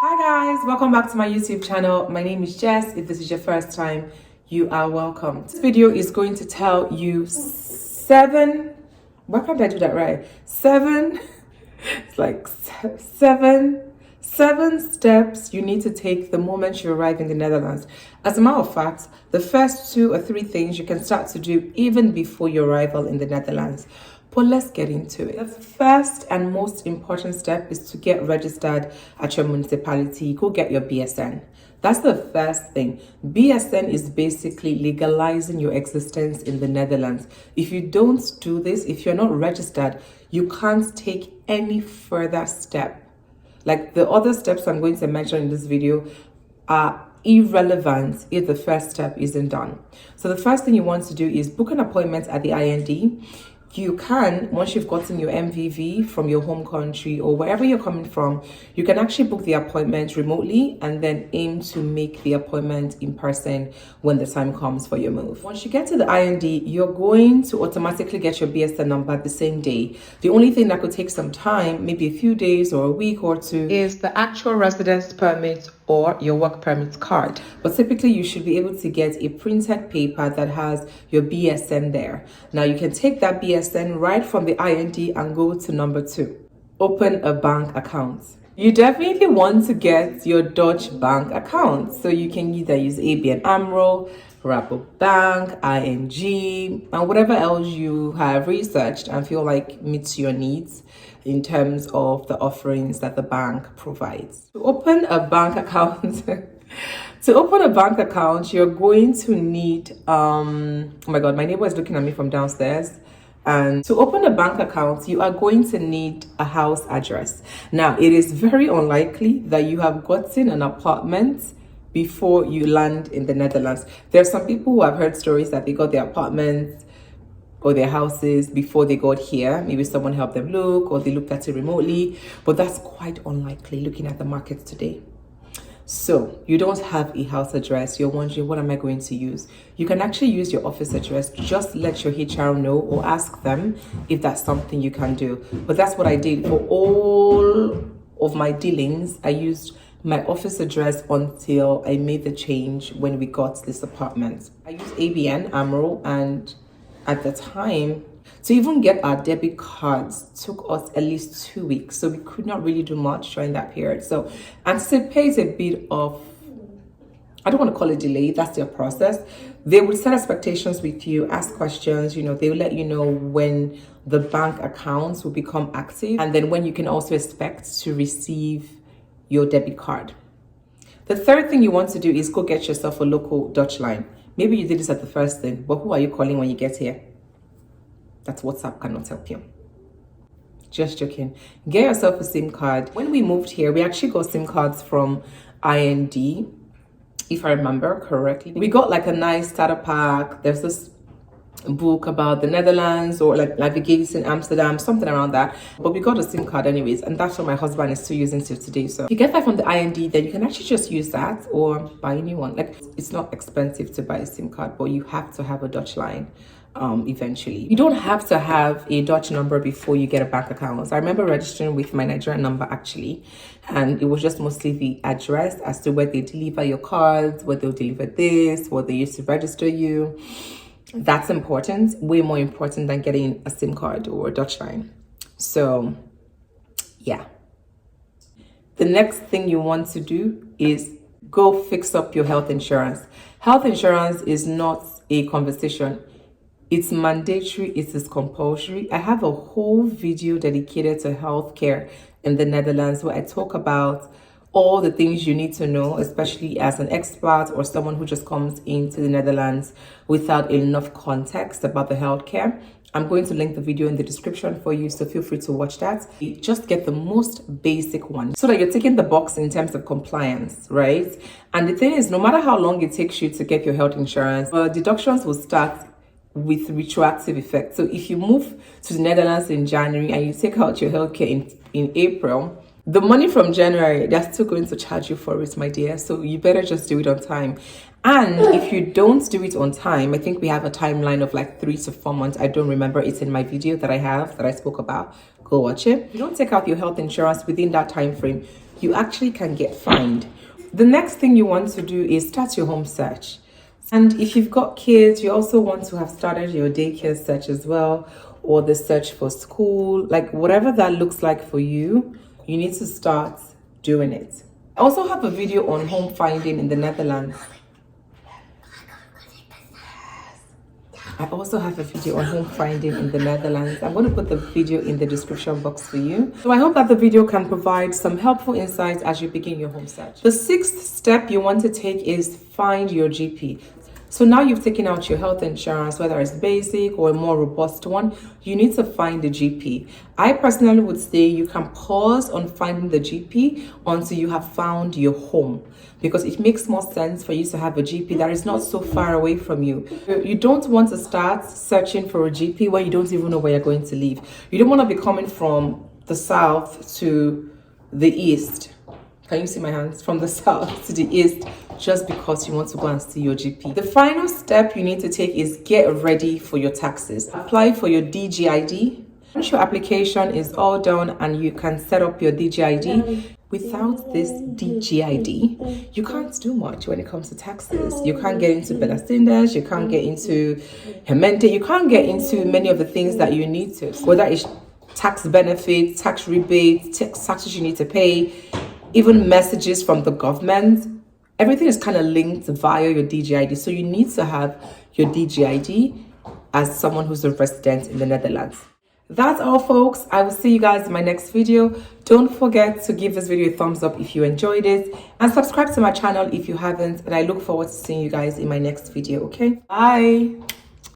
Hi guys, welcome back to my YouTube channel. My name is Jess. If this is your first time, you are welcome. This video is going to tell you why can't I do that right? It's like seven steps you need to take the moment you arrive in the Netherlands. As a matter of fact, the first 2 or 3 things you can start to do even before your arrival in the Netherlands. But let's get into it. The first and most important step is to get registered at your municipality. Go get your BSN. That's the first thing. BSN is basically legalizing your existence in the Netherlands. If you don't do this, if you're not registered, you can't take any further step. Like the other steps I'm going to mention in this video are irrelevant if the first step isn't done. So the first thing you want to do is book an appointment at the IND. You can, once you've gotten your MVV from your home country or wherever you're coming from, you can actually book the appointment remotely and then aim to make the appointment in person when the time comes for your move. Once you get to the IND, you're going to automatically get your BSN number the same day. The only thing that could take some time, maybe a few days or a week or 2, is the actual residence permit or your work permit card. But typically you should be able to get a printed paper that has your BSN there. Now you can take that BSN right from the IND and go to number 2. Open a bank account. You definitely want to get your Dutch bank account. So you can either use ABN AMRO, Rabobank, ING, and whatever else you have researched and feel like meets your needs in terms of the offerings that the bank provides. To open a bank account, you're going to need, oh my God, my neighbor is looking at me from downstairs. And to open a bank account, you are going to need a house address. Now, it is very unlikely that you have gotten an apartment before you land in the Netherlands. There are some people who have heard stories that they got their apartments or their houses before they got here. Maybe someone helped them look or they looked at it remotely, but that's quite unlikely looking at the markets today. So you don't have a house address. You're wondering, what am I going to use? You can actually use your office address. Just let your HR know or ask them if that's something you can do. But that's what I did for all of my dealings. I used my office address until I made the change when we got this apartment. I used ABN AMRO, and at the time, to even get our debit cards took us at least 2 weeks. So we could not really do much during that period. So anticipate a bit of, I don't want to call it delay, that's their process. They will set expectations with you, ask questions, they will let you know when the bank accounts will become active and then when you can also expect to receive your debit card. The third thing you want to do is go get yourself a local Dutch line. Maybe you did this at the first thing, but who are you calling when you get here? That's WhatsApp cannot help you. Just joking. Get yourself a SIM card. When we moved here, we actually got SIM cards from IND, if I remember correctly. We got like a nice starter pack. There's this book about the Netherlands or like navigating Amsterdam, something around that. But we got a SIM card anyways, and that's what my husband is still using till today. So if you get that from the IND, then you can actually just use that or buy a new one. Like, it's not expensive to buy a SIM card, but you have to have a Dutch line. Eventually. You don't have to have a Dutch number before you get a bank account. So I remember registering with my Nigerian number actually, and it was just mostly the address as to where they deliver your cards, where they'll deliver this, what they used to register you. That's important, way more important than getting a SIM card or a Dutch line. So yeah. The next thing you want to do is go fix up your health insurance. Health insurance is not a conversation. It's mandatory, it is compulsory. I have a whole video dedicated to healthcare in the Netherlands where I talk about all the things you need to know, especially as an expat or someone who just comes into the Netherlands without enough context about the healthcare. I'm going to link the video in the description for you, so feel free to watch that. Just get the most basic one so that you're ticking the box in terms of compliance, right? And the thing is, no matter how long it takes you to get your health insurance, deductions will start with retroactive effect. So if you move to the Netherlands in January and you take out your healthcare in April, The money from January, they're still going to charge you for it, my dear. So you better just do it on time. And if you don't do it on time, I think we have a timeline of like 3 to 4 months. I don't remember. It's in my video that I spoke about. Go watch it. If you don't take out your health insurance within that time frame, you actually can get fined. The next thing you want to do is start your home search. And if you've got kids, you also want to have started your daycare search as well, or the search for school, like whatever that looks like for you, you need to start doing it. I also have a video on home finding in the Netherlands. I also have a video on home finding in the Netherlands. I'm going to put the video in the description box for you. So I hope that the video can provide some helpful insights as you begin your home search. The 6th step you want to take is find your GP. So now you've taken out your health insurance, whether it's basic or a more robust one, you need to find the GP. I personally would say you can pause on finding the GP until you have found your home, because it makes more sense for you to have a GP that is not so far away from you. You don't want to start searching for a GP where you don't even know where you're going to live. You don't want to be coming from the south to the east. Can you see my hands? From the south to the east, just because you want to go and see your GP. The final step you need to take is get ready for your taxes. Apply for your DigiD. Once your application is all done and you can set up your DigiD, without this DigiD, you can't do much when it comes to taxes. You can't get into Belastindas, you can't get into Hemente, you can't get into many of the things that you need to, whether it's tax benefits, tax rebates, taxes you need to pay, even messages from the government. Everything is kind of linked via your DigiD. So you need to have your DigiD as someone who's a resident in the Netherlands. That's all, folks. I will see you guys in my next video. Don't forget to give this video a thumbs up if you enjoyed it, and subscribe to my channel if you haven't. And I look forward to seeing you guys in my next video. Okay, bye.